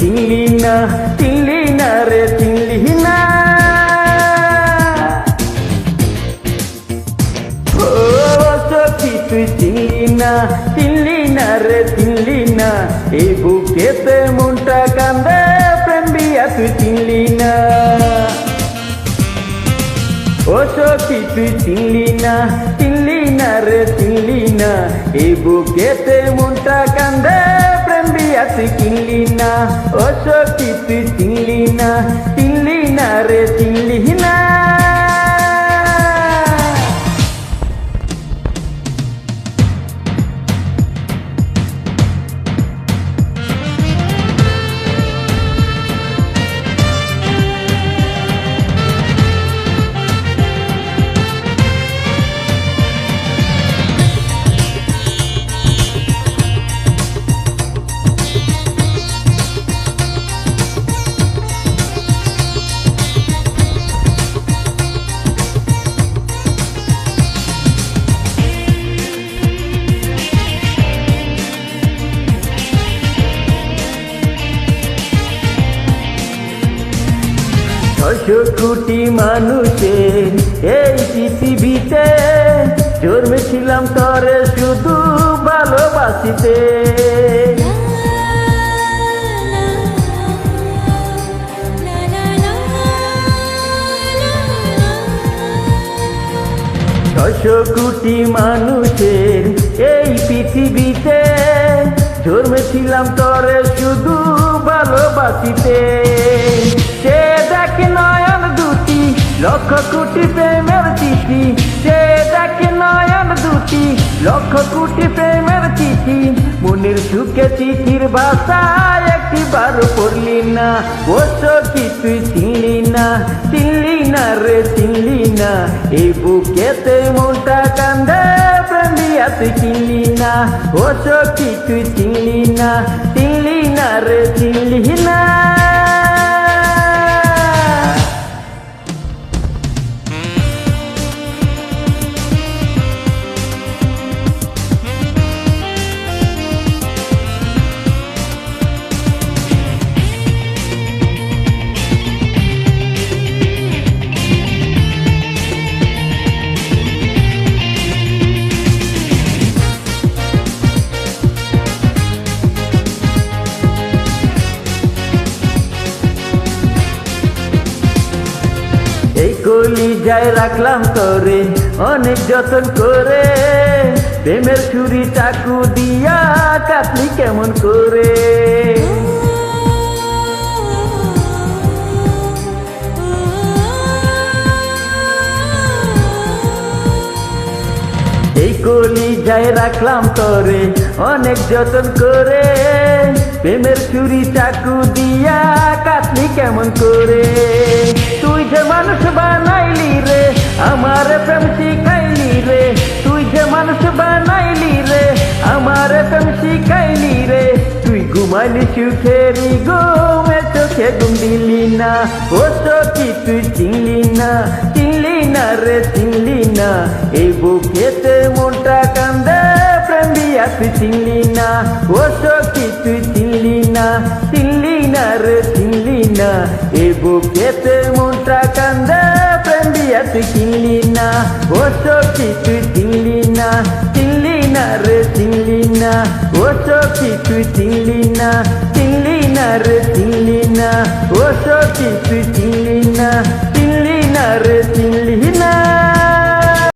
চিনলি না রে চিনলি না। ও সখী তুই চিনলি না রে চিনলি না, এই বুকেতে মনটা কান্দে প্রেম বিয়া তুই চিনলি না। ও সখী তুই চিনলি না রে চিনলি না, এই বুকেতে মনটা কান্দে প্রেম বিয়া তুই কিনলি না। ও সখী তুই চিনলি না রে চিনলি না। ছয়শো কোটি মানুষের এই পৃথিবীতে জন্মেছিলাম তরে শুধু ভালোবাসিতে। ছয়শো কোটি মানুষের এই পৃথিবীতে জন্মেছিলাম তরে শুধু ভালোবাসিতে। সে দেখে নয়ন দুটি লক্ষ কোটি প্রেমের চিঠি, সে দেখে নয়ন দুটি লক্ষ কোটি প্রেমের চিঠি, মনের সুখে চিঠির ভাষায় একটিবার পড়লি না। ও সখী তুই চিনলি না রে চিনলি না, এই বুকেতে মনটা কান্দে প্রেম দিয়া তুই কিনলি না। ও সখী তুই চিনলি না রে চিনলি না। এই কলিজায় রাখলাম তোরে অনেক যতন করে, প্রেমের ছুরি চাকু দিয়া কাটলি কেমন করে। এই কলিজায় রাখলাম তোরে অনেক যতন করে, প্রেমের ছুরি চাকু দিয়া কাটলি কেমন করে। তুই যে মানুষ বানাইলি রে আমার প্রেম শিখাইলি রে, তুই যে মানুষ বানাইলি রে আমার প্রেম শিখাইলি রে, তুই ঘুমাইলি সুখেরি ঘুমে চোখে ঘুম দিলি না। ও সখী তুই চিনলি না রে চিনলি না, এই বুকেতে মনটা কান্দে প্রেম বিয়া তুই চিনলি না। ও সখী তুই চিনলি না রে চিনলি না, এই বুকেতে মনটা কান্দে প্রেম বিয়া তুই কিনলি না। ও সখী তুই চিনলি না রে চিনলি না, ও সখী তুই চিনলি না রে চিনলি না, ও সখী তুই চিনলি না রে চিনলি না।